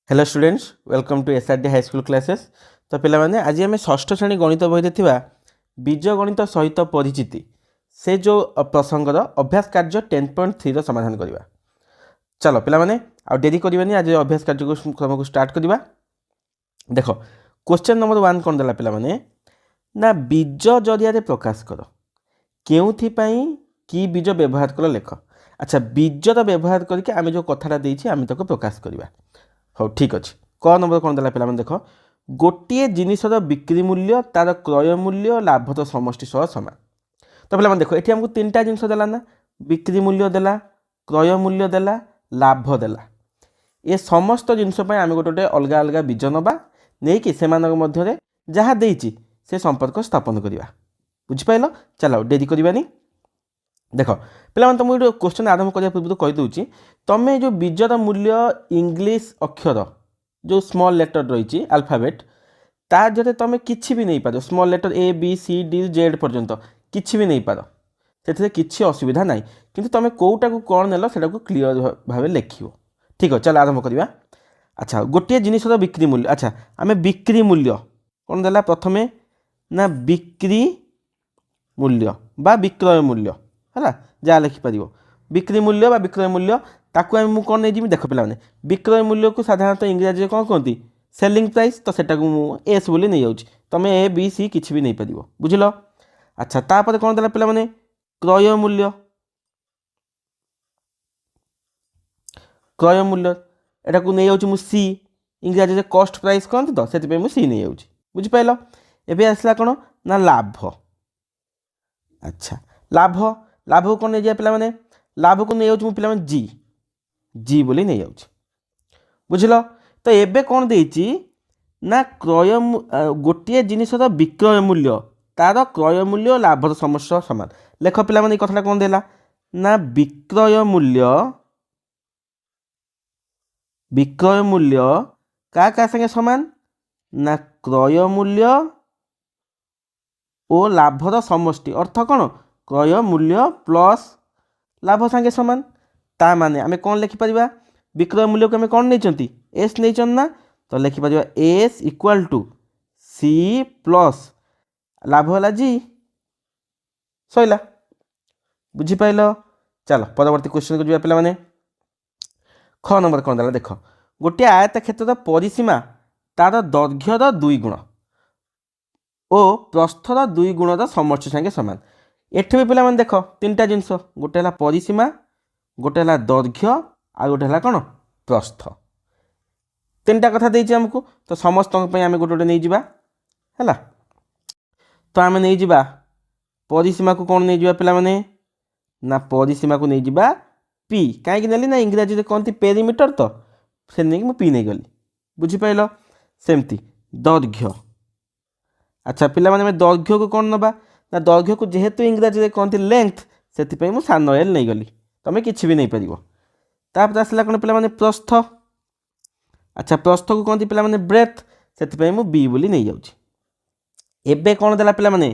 Hello students welcome to SRD high school classes. तो पे आज आम षष्ठ श्रेणी गणित बही बीज गणित सहित परिचिति से जो प्रसंगर अभ्यास कार्य 10.3 समाधान करवा। चलो पे डेरी करवानी आज अभ्यास कार्य को स्टार्ट करवा। देख क्वेश्चन नंबर 1 कौन देला पे ना बीज जरिया प्रकाश कर केउथीपाई की बीज व्यवहार कर लेख। अच्छा बीजर व्यवहार करके आम जो कथाटा देछि आम ताको प्रकाश करवा। हाँ ठीक अच्छे क नंबर कौन देला पे देख गोटे जिनिसर बिक्री मूल्य तार क्रय मूल्य लाभर समष्टि सह सामान। तो पे देख ये आमको 3टा जिनस देला ना बिक्री मूल्य देला क्रय मूल्य देला लाभ देला। ये समस्त जिनस आम गोटे गोटे अलग अलग बीज नवा नहीं कि से मध्य जहाँ देइछि से संपर्क स्थापन करवा। बुझिपाल चलो डेरी करवानी। देख पे तुम गोटे क्वेश्चन आरंभ करने पूर्व कहीदे तुम्हें जो बीजर मूल्य इंग्लिश अक्षर जो स्मॉल लेटर रही अल्फाबेट तार जरिए तुम किसी भी नहीं पार small letter A B C D Z पर्यंत किसी भी नहीं पार से किसी असुविधा ना कि तुम कौटा को कौन नेल से क्लीयर भाव लिख। ठीक है चल आरंभ करवा। अच्छा गोटे जिनसर बिक्री मूल्य अच्छा आम बिक्री मूल्य कौन देला प्रथमे ना बिक्री मूल्य बा विक्रय मूल्य है जहाँ लिखिपर बिक्री मूल्य बा विक्रय मूल्य ताकू मुझे कौन नहीं जी देख पे विक्रय मूल्य को साधारणतः इंग्राजी कौन कहती सेलिंग प्राइस तो सेटा को एस बोली नहीं जाऊँ तुम ए बी सी किसी भी नहीं पार बुझल। अच्छा तापर कौन देला पे क्रय मूल्य क्रय मूल्य एटा को नहीं जाऊँ सी इंग्राजी कॉस्ट प्राइस कहते तो से मुझे सी नहीं जाऊँ बुझिपाल। एबे आसला कौन ना लाभ। अच्छा लाभ लाभ को कौन नहीं जाए पे लाभ को नहीं जाऊँ पे जी जी बोली नहीं जाऊँ बुझल। तो एबे कौन देइछि ना क्रय गोटे जिनसर विक्रय मूल्य तार क्रय मूल्य लाभर समस्या सामान लेख पे कथा कौन देला ना विक्रय मूल्य क्या संगे समान ना क्रय मूल्य और लाभर समष्टि अर्थ कौन क्रय मूल्य प्लस लाभ संगे समान ता माने आमे कौन लिखिपर विक्रय मूल्य को आम कौन नहीं एस नहीं ना तो लिखिपर S equal to C plus लाभ है जी सैला बुझिपाल। चलो परवर्ती क्वेश्चन को जा पे ख नंबर कौन देला देख गोटे आयत क्षेत्र परिसीमा तार दैर्घ्यर 2 गुण और प्रस्थर 2 गुणर समष्टि संगे सामान। एठी भी पे देख 3टा जिनस गोटे है परिसीमा गोटे है दैर्घ्य आ गोटे है कौन प्रस्थ 3टा कथा देछि हमको तो समस्त आम गोटे गोटे नहीं जावा है। तो आम नहीं जावा परिसीमा को कौन नहीं जावा पे ना परिसीमा को नहीं जावा पी कहीं नेली ना इंग्राजी कहती पेरीमीटर तो से नहीं पी नहीं गली बुझिपाल। सेमती दैर्घ्य अच्छा पे दैर्घ्य को कौन नवा ना दैर्घ्य को जेहेतु इंग्राजी कहती लेंथ से मुझे सान एल नहीं गली तुम कि भी नहीं पार। तापर आसला कौन पे प्रस्थ अच्छा प्रस्थ को कहती पे ब्रेथ से मुझे बी बोली नहीं जाऊँ। एबे कौन देला पे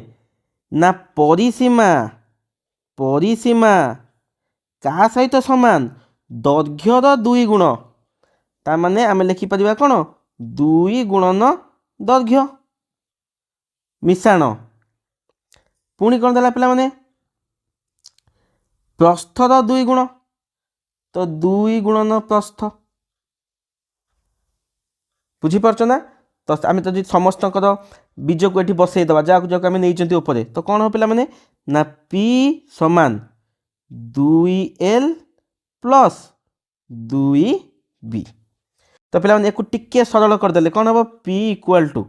ना परिसीमा परिसीमा क्या सहित समान दैर्घ्यर 2 गुण ता माने आम लिखिपर कौन 2 गुणन दैर्घ्य मिशाण पुणी कौन देला पे प्रस्थर 2 गुण तो 2 गुणन प्रस्थ बुझीपार ना। तो आम तो समस्त बीज को ये बसईदे जहाँ जहाँ आम नहीं ऊपर तो कौन हो पे ना पी समान 2l प्लस 2b। तो पे एक टिके सरल करदे कौन हम पी इक्वाल टू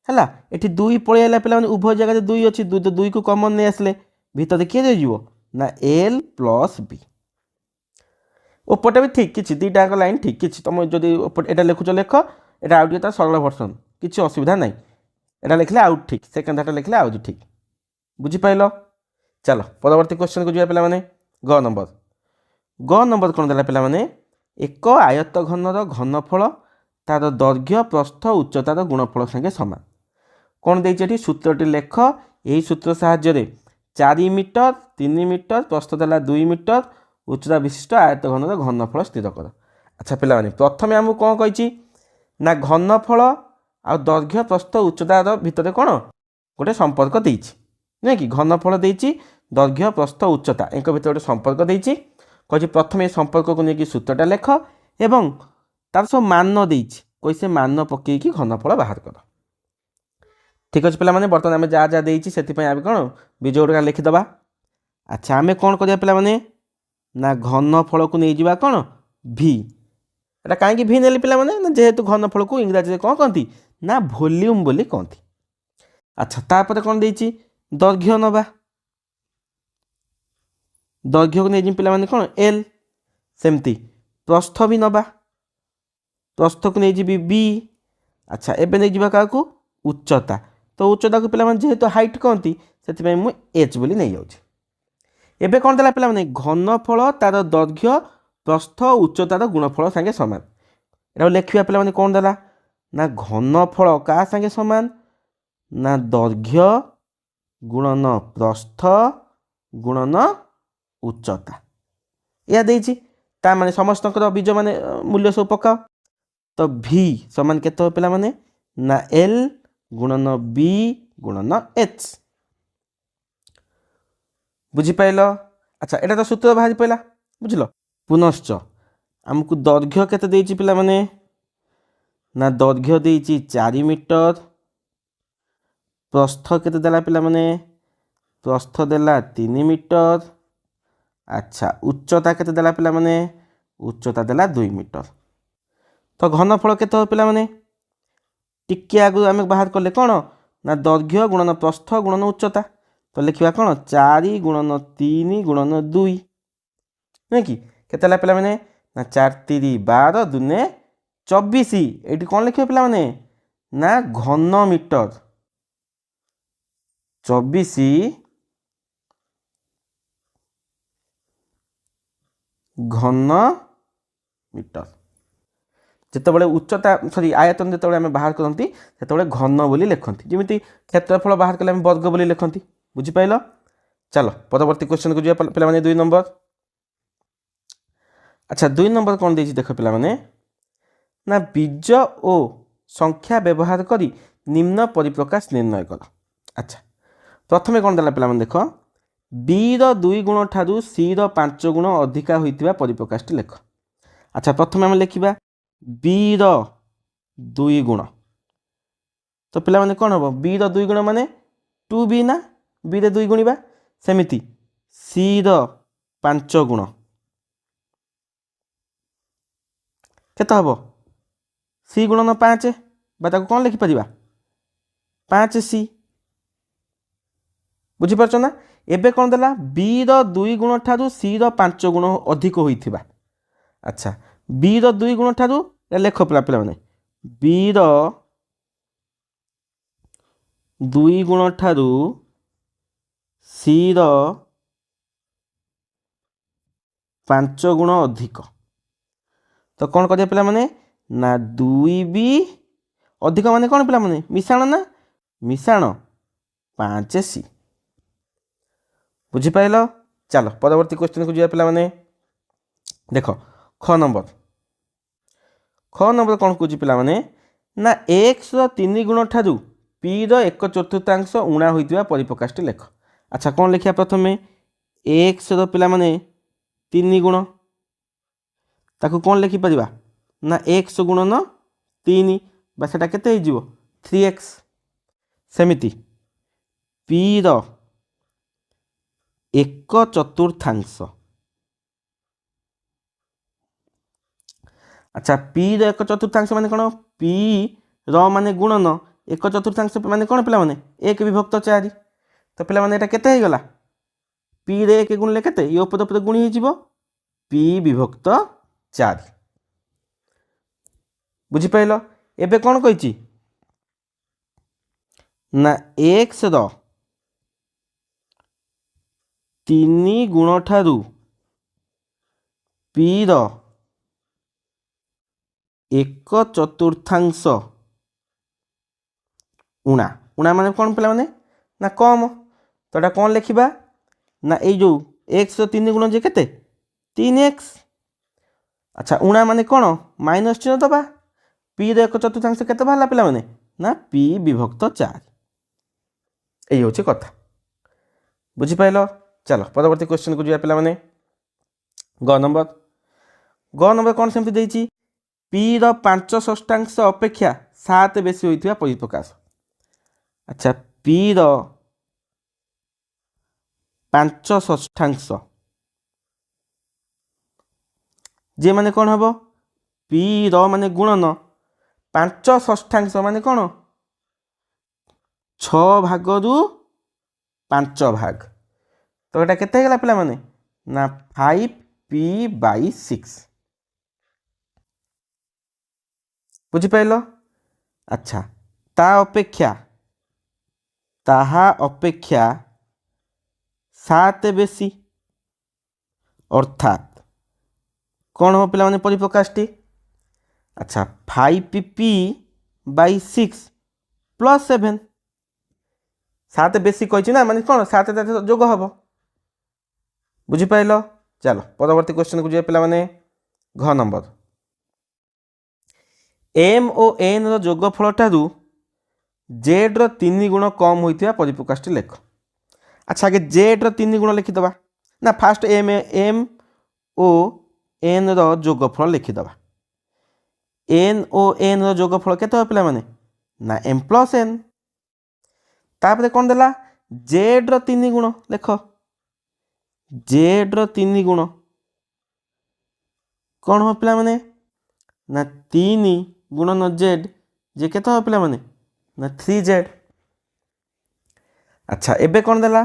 है ये 2 पलैला पे उभय जगह 2 अच्छी 2 को कमन नहीं आसले भितर किए जाइए ना एल प्लस बी उपरटा भी ठीक किसी 2टाक लाइन ठीक किसी तुम जो यहाँ लिखुच लेख यहाँ आउट तार सरल भर्सन किसी असुविधा ना यहाँ लिखले आउट ठीक सेकेंड हार्ट लिखले आउट ठीक बुझिपाल। चलो परवर्ती क्वेश्चन को जा पे ग नंबर कौन देला पे एक आयत घनर घनफल तार दैर्घ्य प्रस्थ उच्चतार गुणफल संगे समान कौन देती सूत्रटी लेख यही सूत्र साहाय्य 4 मीटर 3 मीटर प्रस्थ देला 2 मीटर उच्चता विशिष्ट आयत घनर घनफल स्थिर कर। अच्छा पे प्रथम आमको कौन कही ନା ଘନଫଳ ଆଉ ଦୈର୍ଘ୍ୟ ପ୍ରସ୍ଥ ଉଚ୍ଚତାର ଭିତରେ କ'ଣ ଗୋଟେ ସମ୍ପର୍କ ଦେଇଛି ନୁହେଁ କି ଘନଫଳ ଦେଇଛି ଦୈର୍ଘ୍ୟ ପ୍ରସ୍ଥ ଉଚ୍ଚତା ଏଙ୍କ ଭିତରେ ଗୋଟେ ସମ୍ପର୍କ ଦେଇଛି କହିଛି ପ୍ରଥମେ ଏ ସମ୍ପର୍କକୁ ନେଇକି ସୂତ୍ରଟା ଲେଖ ଏବଂ ତାର ସବୁ ମାନ ଦେଇଛି କହି ସେ ମାନ ପକେଇକି ଘନଫଳ ବାହାର କର। ঠিক ଅଛି ପିଲାମାନେ ବର୍ତ୍ତମାନ ଆମେ ଯାହା ଯାହା ଦେଇଛି ସେଥିପାଇଁ ଆମେ କ'ଣ ବୀଜ ଗୁଡ଼ିକ ଲେଖିଦେବା। ଆଚ୍ଛା ଆମେ କ'ଣ କରିବା ପିଲାମାନେ ନା ଘନଫଳକୁ ନେଇଯିବା କ'ଣ ଭି। এটা କାହିଁକି ଭି ନେଲି ପିଲାମାନେ ନା ଯେହେତୁ ଘନଫଳକୁ ଇଂରାଜୀରେ କ'ଣ କହନ୍ତି ନା ଭଲ୍ୟୁମ୍ ବୋଲି କହନ୍ତି। ଆଚ୍ଛା ତାପରେ କ'ଣ ଦେଇଛି ଦୈର୍ଘ୍ୟ ନେବା ଦୈର୍ଘ୍ୟକୁ ନେଇଯିବି ପିଲାମାନେ କ'ଣ ଏଲ୍ ସେମିତି ପ୍ରସ୍ଥ ବି ନେବା ପ୍ରସ୍ଥକୁ ନେଇଯିବି ବି। ଆଚ୍ଛା ଏବେ ନେଇଯିବା କାହାକୁ ଉଚ୍ଚତା ତ ଉଚ୍ଚତାକୁ ପିଲାମାନେ ଯେହେତୁ ହାଇଟ୍ କହନ୍ତି ସେଥିପାଇଁ ମୁଁ ଏଚ୍ ବୋଲି ନେଇଯାଉଛି। ଏବେ କ'ଣ ଦେଲା ପିଲାମାନେ ଘନଫଳ ତାର ଦୈର୍ଘ୍ୟ ପ୍ରସ୍ଥ ଉଚ୍ଚତାର ଗୁଣଫଳ ସାଙ୍ଗେ ସମାନ। ଏଟାକୁ ଲେଖିବା ପିଲାମାନେ କ'ଣ ଦେଲା ନା ଘନଫଳ କାହା ସାଙ୍ଗେ ସମାନ ନା ଦୈର୍ଘ୍ୟ ଗୁଣନ ପ୍ରସ୍ଥ ଗୁଣନ ଉଚ୍ଚତା ଏହା ଦେଇଛି। ତା ମାନେ ସମସ୍ତଙ୍କର ବୀଜ ମାନେ ମୂଲ୍ୟ ସବୁ ପକାଅ ତ ଭି ସମାନ କେତେ ହେବ ପିଲାମାନେ ନା ଏଲ୍ ଗୁଣନ ବି ଗୁଣନ ଏଚ୍। ବୁଝିପାରିଲ। ଆଚ୍ଛା ଏଇଟା ତ ସୂତ୍ର ବାହାରି ପଡ଼ିଲା ବୁଝିଲ। ପୁନଶ୍ଚ ଆମକୁ ଦୈର୍ଘ୍ୟ କେତେ ଦେଇଛି ପିଲାମାନେ ନା ଦୈର୍ଘ୍ୟ ଦେଇଛି 4 ମିଟର ପ୍ରସ୍ଥ କେତେ ଦେଲା ପିଲାମାନେ ପ୍ରସ୍ଥ ଦେଲା 3 ମିଟର। ଆଚ୍ଛା ଉଚ୍ଚତା କେତେ ଦେଲା ପିଲାମାନେ ଉଚ୍ଚତା ଦେଲା 2 ମିଟର। ତ ଘନଫଳ କେତେ ହେବ ପିଲାମାନେ ଟିକେ ଆଗରୁ ଆମେ ବାହାର କଲେ କ'ଣ ନା ଦୈର୍ଘ୍ୟ ଗୁଣନ ପ୍ରସ୍ଥ ଗୁଣନ ଉଚ୍ଚତା ତ ଲେଖିବା କ'ଣ 4 ଗୁଣନ 3 ଗୁଣନ 2 ନୁହେଁ କି କେତେ ହେଲା ପିଲାମାନେ ନା 4 3 12 ଦୁନେ 24 ଏଇଠି କ'ଣ ଲେଖିବ ପିଲାମାନେ ନା ଘନ ମିଟର 24 ଘନ ମିଟର। ଯେତେବେଳେ ଉଚ୍ଚତା ସରି ଆୟତନ ଯେତେବେଳେ ଆମେ ବାହାର କରନ୍ତି ସେତେବେଳେ ଘନ ବୋଲି ଲେଖନ୍ତି ଯେମିତି କ୍ଷେତ୍ରଫଳ ବାହାର କଲେ ଆମେ ବର୍ଗ ବୋଲି ଲେଖନ୍ତି। ବୁଝିପାରିଲ। ଚାଲ ପରବର୍ତ୍ତୀ କ୍ୱେଶ୍ଚନକୁ ଯିବା ପିଲାମାନେ 2 ନମ୍ବର। ଆଚ୍ଛା 2 ନମ୍ବର କ'ଣ ଦେଇଛି ଦେଖ ପିଲାମାନେ ନା ବୀଜ ଓ ସଂଖ୍ୟା ବ୍ୟବହାର କରି ନିମ୍ନ ପରିପ୍ରକାଶ ନିର୍ଣ୍ଣୟ କର। ଆଚ୍ଛା ପ୍ରଥମେ କ'ଣ ଦେଲା ପିଲାମାନେ ଦେଖ ବିର 2 ଗୁଣ ଠାରୁ ସିର 5 ଗୁଣ ଅଧିକା ହୋଇଥିବା ପରିପ୍ରକାଶଟି ଲେଖ। ଆଚ୍ଛା ପ୍ରଥମେ ଆମେ ଲେଖିବା ବିର 2 ଗୁଣ ତ ପିଲାମାନେ କ'ଣ ହେବ ବିର 2 ଗୁଣ ମାନେ 2b ନା ବିରେ 2 ଗୁଣିବା ସେମିତି ସିର 5 ଗୁଣ କେତେ ହେବ ସି ଗୁଣନ 5 ବା ତାକୁ କ'ଣ ଲେଖିପାରିବା 5c। ବୁଝିପାରୁଛ ନା। ଏବେ କ'ଣ ଦେଲା ବିର 2 ଗୁଣ ଠାରୁ ସିର 5 ଗୁଣ ଅଧିକ ହୋଇଥିବା। ଆଚ୍ଛା ବିର 2 ଗୁଣ ଠାରୁ ଲେଖ ପିଲାମାନେ ବିର 2 ଗୁଣ ଠାରୁ ସିର 5 ଗୁଣ ଅଧିକ ତ କ'ଣ କରିବା ପିଲାମାନେ ନା 2b ଅଧିକ ମାନେ କ'ଣ ପିଲାମାନେ ମିଶାଣ ନା ମିଶାଣ 5c। ବୁଝିପାରିଲ। ଚାଲ ପରବର୍ତ୍ତୀ କ୍ୱେଶ୍ଚନକୁ ଯିବା ପିଲାମାନେ ଦେଖ ख ନମ୍ବର କ'ଣ କହୁଛି ପିଲାମାନେ ନା xର 3 ଗୁଣ ଠାରୁ pର 1/4 ଉଣା ହୋଇଥିବା ପରିପ୍ରକାଶଟି ଲେଖ। ଆଚ୍ଛା କ'ଣ ଲେଖିବା ପ୍ରଥମେ xର ପିଲାମାନେ 3 ଗୁଣ ତାକୁ କ'ଣ ଲେଖିପାରିବା ନା x ଗୁଣନ 3 ବା ସେଟା କେତେ ହେଇଯିବ 3x। ସେମିତି pର 1/4। ଆଚ୍ଛା pର 1/4 ମାନେ କ'ଣ pର ମାନେ ଗୁଣନ 1/4 ମାନେ କ'ଣ ପିଲାମାନେ 1/4 ତ ପିଲାମାନେ ଏଇଟା କେତେ ହେଇଗଲା pରେ 1 ଗୁଣିଲେ କେତେ ଏ ଉପରେ ଉପରେ ଗୁଣି ହେଇଯିବ p/4। ବୁଝିପାରିଲ। ଏବେ କ'ଣ କହିଛି ନା xର 3 ଗୁଣ ଠାରୁ pର 1/4 ଉଣା ଉଣା ମାନେ କ'ଣ ପିଲାମାନେ ନା କମ ତ ଏଟା କ'ଣ ଲେଖିବା ନା ଏଇ ଯେଉଁ xର 3 ଗୁଣ ଯେ କେତେ 3x। ଆଚ୍ଛା ଉଣା ମାନେ କ'ଣ ମାଇନସ୍ ଚିହ୍ନ ଦେବା पी रो 1/4 केते बाहला पिला माने ना p विभक्त 4 एई होची कथा बुझी पाइलो। चलो परवर्ती क्वेश्चन को जिया पिला माने ग नंबर कौन सेमती देइची p रो 5/6 अपेक्षा 7 बेसी होइथिबा परिप्रकाश। अच्छा p रो 5/6 जे माने कौन हबो p रो माने गुणन 5/6 माने कौन 6 भाग रु 5 भाग तो एटा केते गला पिला माने ना 5p/6 बुझी पाइलो। अच्छा ताहा अपेक्षा 7 बेसी अर्थात कौन हो पिला माने परिप्रकाशटी। अच्छा 5p/6 प्लस 7 7 बेसी कही ना माने कौन 7 जोग हम बुझी पाइलो। चलो परवर्ती क्वेश्चन को पिला माने घ नंबर m और n रो जोगफल ठारू z रो 3 गुण कम होइथिबा परिप्रकाशटी लेख। अच्छा आगे z रो 3 गुण लिखिदबा ना फास्ट m ओ n रो जोगफल लिखिदबा n ओ n रो जोगफल केते पिला माने ना m प्लस n तापरे कौन देला z रो 3 गुण लेख z रो 3 गुण कौन हो पिला माने ना 3 गुणन z जे केते हो पिला माने ना 3z। अच्छा एबे कौन देला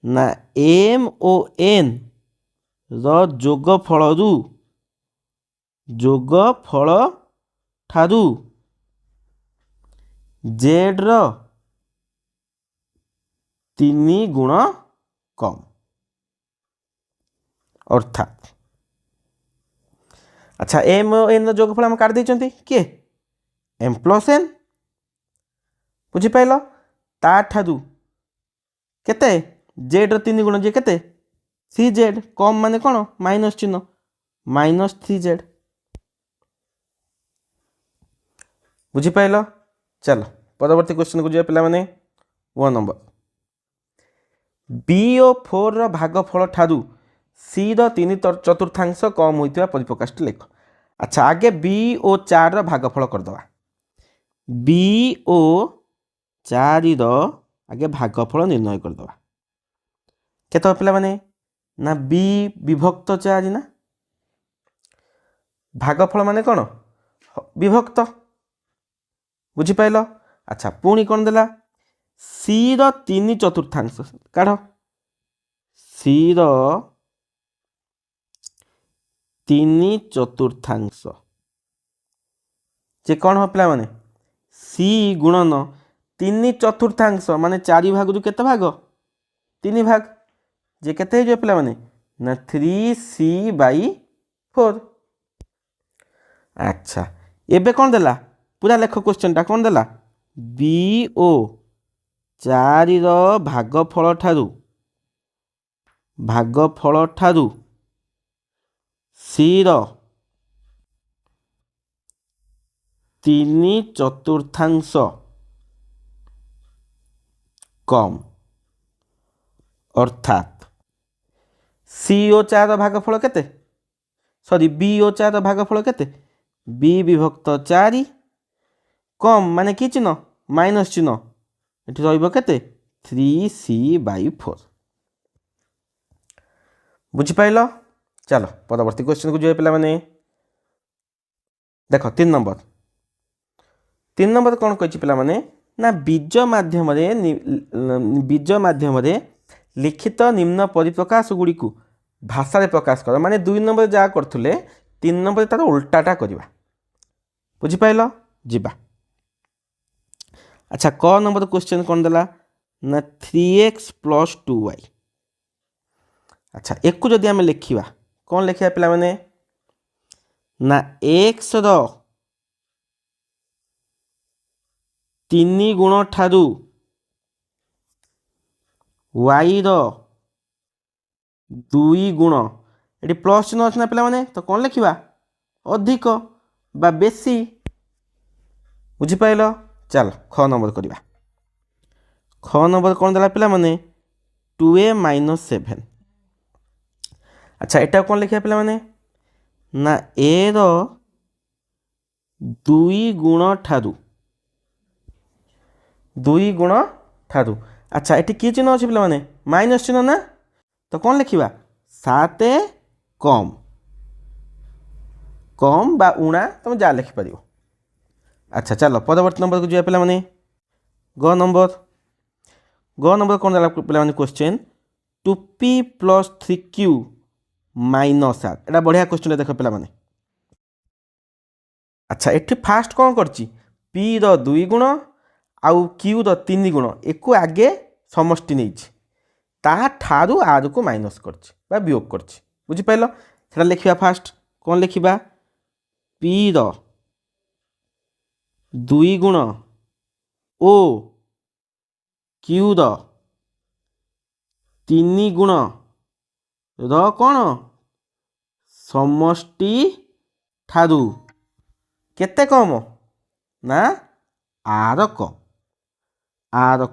ना m ओ n रो जोगफल ठारू z रो 3 गुण कम अर्थात अच्छा m और n रो जोगफल हम काट देइचंती के m प्लस n बुझी पाइलो ता ठारू केते z रो 3 गुण जे केते 3z कम माने कौन माइनस चिन्ह -3z बुझी पाइलो। चलो परवर्ती क्वेश्चन को पिला माने 1 नंबर b और 4 रो भागफल ठारू c रो 3/4 कम होइथिबा परिप्रकाशटी लेख। अच्छा आगे b और 4 रो भागफल कर दवा b और 4 रो आगे भागफल निर्णय कर दवा केते पिला माने ना b विभक्त 4 ना भागफल माने कौन विभक्त बुझी पाइलो। अच्छा पुणी कौन देला c रो 3/4 काढ़ c रो 3/4 जे कौन हो पिला माने c गुणन 3/4 माने 4 भाग रु केते भाग 3 भाग जे केते हो पिला माने ना 3c/4। अच्छा एबे कौन देला पूरा लेख क्वेश्चन टा कौन देला b ओ 4 रो भागफल ठारू c रो 3/4 कम अर्थात c ओ 4 रो भागफल केते सॉरी b ओ 4 रो भागफल केते b विभक्त 4 कम माने कि चिन्ह माइनस चिन्ह एठी रहइबो केते 3c/4 बुझी पाइलो। चलो परवर्ती क्वेश्चन को जो पिला माने देखो 3 नंबर कौन कहि पिला माने ना बीज माध्यम लिखित निम्न परिप्रकाश गुड़ी को भाषा रे प्रकाश कर माने 2 नंबर जहाँ करथुले 3 नंबर तार उल्टाटा करवा बुझी पाइलो जिबा। अच्छा क नंबर क्वेश्चन कौन देला ना 3x + 2y। अच्छा एक को जदि आम लिखा कौन लिखा पिला माने ना x रो 3 गुण ठारू y रो 2 गुण ये प्लस चिन्ह अच्छे ना पिला माने तो कौन लिखा अधिक बा बेसी बुझिपाइल। चल ख नंबर करवा। ख नंबर कौन देला पिला माने 2a - 7। अच्छा एटा कौन लिखा पिला माने ना ए रो 2 गुण ठारू 2 गुण ठारू। अच्छा एटी कि चिन्ह अच्छे पिला माने माइनस चिन्ह ना, तो कौन लिखा 7 कम कम बा उणा तुम जा लिखिपर। अच्छा चलो परवर्ती नंबर को जा पे ग नंबर। ग नंबर कौन देला पे क्वेश्चन 2p + 3q - 8। एटा बढ़िया क्वेश्चन देख पे। अच्छा एठी फास्ट कौन करची p रो 2 गुण आउ q रो 3 गुण एको आगे समष्टि नहीं ता ठारू आर को माइनस करची बा वियोग करची। बुझिपाइल सेटा लिखिबा फास्ट कौन लिखिबा p रो 2 गुण ओ q रो 3 गुण रो कौन समष्टि ठारू केते कम ना आर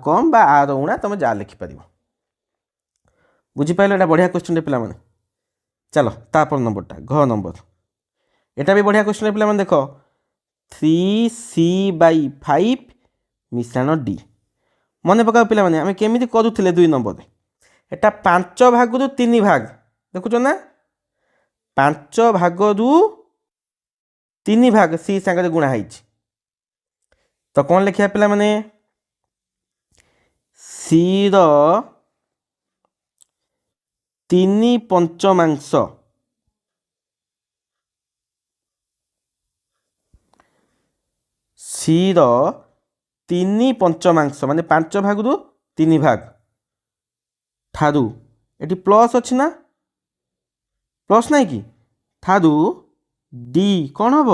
कम बा आर उणा तुम जा लिखिपर। बुझिपाइल एटा बढ़िया क्वेश्चन पे। चलो तापर नंबरटा घ नंबर। एटा भी बढ़िया क्वेश्चन पे देख 3c/5 मिश्रण d। मन पका पे आम केमी करूले 2 नंबर एटा 5 भाग रु 3 भाग देखुच ना 5 भाग रु 3 भाग सी सांगे गुणा है तो कौन लिखा पिला माने सी रो 3/5 सी रो 3/5 माने 5 भाग रु 3 भाग ठारू एटी प्लस अच्छी ना प्लस नहीं कि ठारू डी कौन हम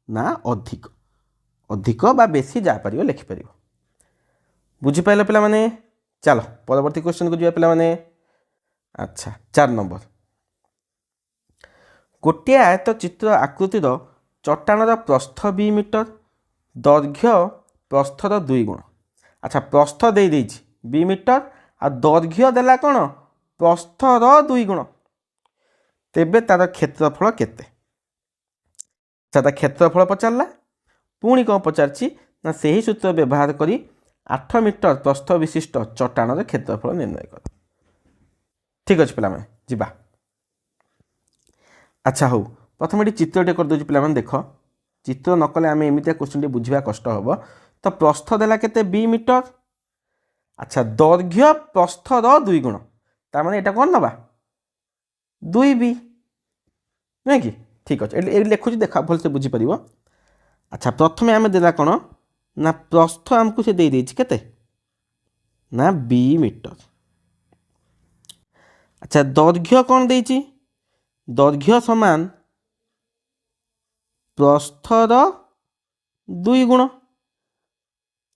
ना अधिक अधिक बा बेसी जा पार लिखिपर। बुझिपाइल पिला माने चलो परवर्ती क्वेश्चन को जा पिला माने। अच्छा 4 नंबर गोटे आयत चित्र आकृतिर चट्टाणर प्रस्थ 2 मीटर दैर्घ्य प्रस्थर 2 गुण। अच्छा प्रस्थ दे 2 मीटर आ दैर्घ्य देला कौन प्रस्थर 2 गुण तेबे तार क्षेत्रफल केते। अच्छा तार क्षेत्रफल पचारा पुणी कौन पचारछि ना सही सूत्र व्यवहार करी 8 मीटर प्रस्थ विशिष्ट चट्टाणर क्षेत्रफल निर्णय कर। ठीक अच्छे पे जीवा। अच्छा हो प्रथम ये चित्रटे करदे पे देख चित्र नकले आम एमती क्वेश्चन बुझा कष्ट हम तो प्रस्थ देला केते 2 मीटर। अच्छा दैर्घ्य प्रस्थर 2 गुण तार माने एटा कौन नवा 2b नहीं कि ठीक अच्छे ये लिखुची देखा भलसे बुझीपर। अच्छा प्रथम आम देला कौन ना प्रस्थ आमको से दे केते ना 2 मीटर। अच्छा दैर्घ्य कौन देइची दैर्घ्य समान प्रस्थर 2 गुण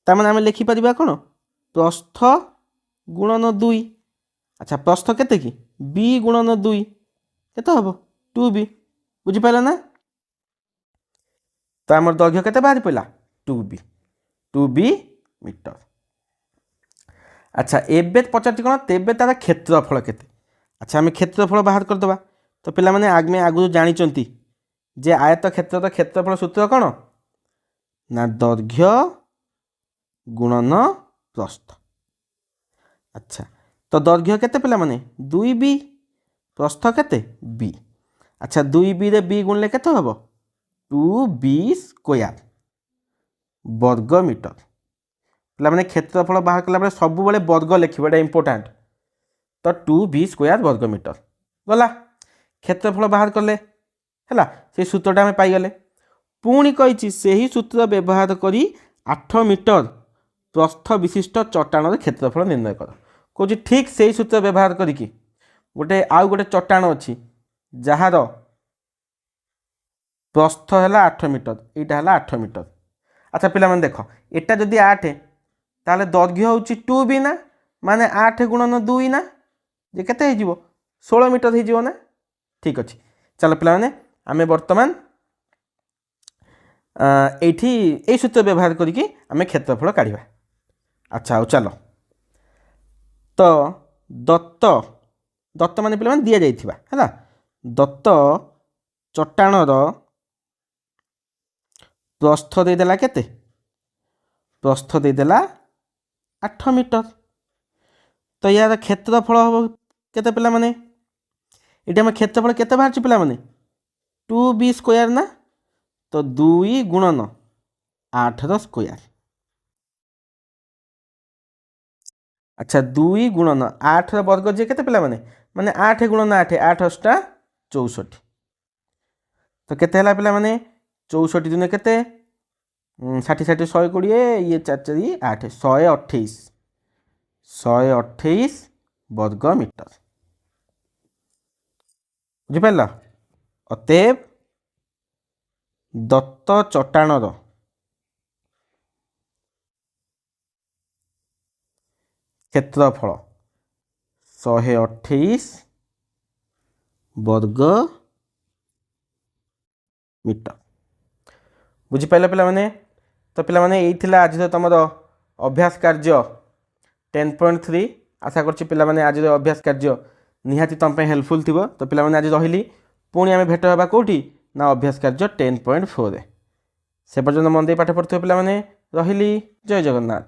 तार माने आम लिखिपर कौन प्रस्थ गुणन 2। अच्छा प्रस्थ केते कि b गुणन 2 केते हम 2b। बुझिपाइल ना तो आम दैर्घ्य केते बाहरी पड़ा 2b मीटर। अच्छा एबे पचार कौन तेबे तार क्षेत्रफल केते। अच्छा आम क्षेत्रफल बाहर करदे तो पे आगे आगु जानी जे आयत क्षेत्र क्षेत्रफल सूत्र कौन ना दैर्घ्य गुणन प्रस्थ। अच्छा तो दैर्घ्य केते पिला माने 2b प्रस्थ केते b। अच्छा 2b रे b गुणले केते हबो 2b स्क्वायर वर्ग मीटर। पिला माने क्षेत्रफल बाहर कला सब बेले वर्ग लिखिबा एटा इंपोर्टेंट तो 2b स्क्वायर वर्ग मीटर गला क्षेत्रफल बाहर कले है से सूत्रटा आम पाईगले। पुणी कही से ही सूत्र व्यवहार करी 8 मीटर प्रस्थ विशिष्ट चट्टाणर क्षेत्रफल निर्णय कर कौच ठीक से ही सूत्र व्यवहार करी गोटे आउ गोटे चट्टाण अच्छी जार प्रस्थ है 8 मीटर यहाँ है 8 मीटर। अच्छा पे देख एटा जदि 8 ताले दैर्घ्य हूँ 2b ना माने 8 गुणन 2 ना जे केते हो 16 मीटर हो ना। ठीक अच्छे चलो पे आम बर्तमान এইଠି এই সূତ୍ର ব্যবহার করিকি আমি ক্ষেত্রফল কাঢ়িবা। আচ্ছা ଆଉ ଚାଲ ତ ଦତ୍ତ ଦତ୍ତ ମାନେ ପିଲାମାନେ ଦିଆଯାଇଥିବା ହେଲା ଦତ୍ତ ଚଟାଣର ପ୍ରସ୍ଥ ଦେଇଦେଲା କେତେ ପ୍ରସ୍ଥ ଦେଇଦେଲା 8 ମିଟର ତ ୟାର କ୍ଷେତ୍ରଫଳ ହେବ କେତେ ପିଲାମାନେ ଏଠି ଆମ କ୍ଷେତ୍ରଫଳ କେତେ ବାହାରୁଛି ପିଲାମାନେ 2b ସ୍କୋୟାର ନା ତ 2 ଗୁଣନ 8 ର ସ୍କୋୟାର। আচ্ছা 2 গুণন 8 ର ବର୍ଗ ଯେ କେତେ ପିଲାମାନେ ମାନେ 8 ଗୁଣନ 8 8 ଅଷ୍ଟା 64 ତ କେତେ ହେଲା ପିଲାମାନେ 64 ଦିନ କେତେ 60 60 120 ଇଏ 4 4 8 128 ବର୍ଗ ମିଟର ବୁଝିପାରିଲ। ଅତଏବ ଦତ୍ତ ଚଟାଣର ক্ষেত্রফল 128 ବର୍ଗ ମିଟର ବୁଝିପାରିଲ ପିଲାମାନେ। ତ ପିଲାମାନେ ଏଇ ଥିଲା ଆଜିର ତମର ଅଭ୍ୟାସ କାର୍ଯ୍ୟ 10.3 ଆଶା କରୁଛି ପିଲାମାନେ ଆଜିର ଅଭ୍ୟାସ କାର୍ଯ୍ୟ ନିହାତି ତମ ପାଇଁ ହେଲ୍ପଫୁଲ୍ ଥିବ। ତ ପିଲାମାନେ ଆଜି ରହିଲି ପୁଣି ଆମେ ଭେଟ ହେବା କେଉଁଠି ନା ଅଭ୍ୟାସ କାର୍ଯ୍ୟ 10.4 ସେ ପର୍ଯ୍ୟନ୍ତ ମନ ଦେଇ ପାଠ ପଢ଼ୁଥିବ ପିଲାମାନେ ରହିଲି ଜୟ ଜଗନ୍ନାଥ।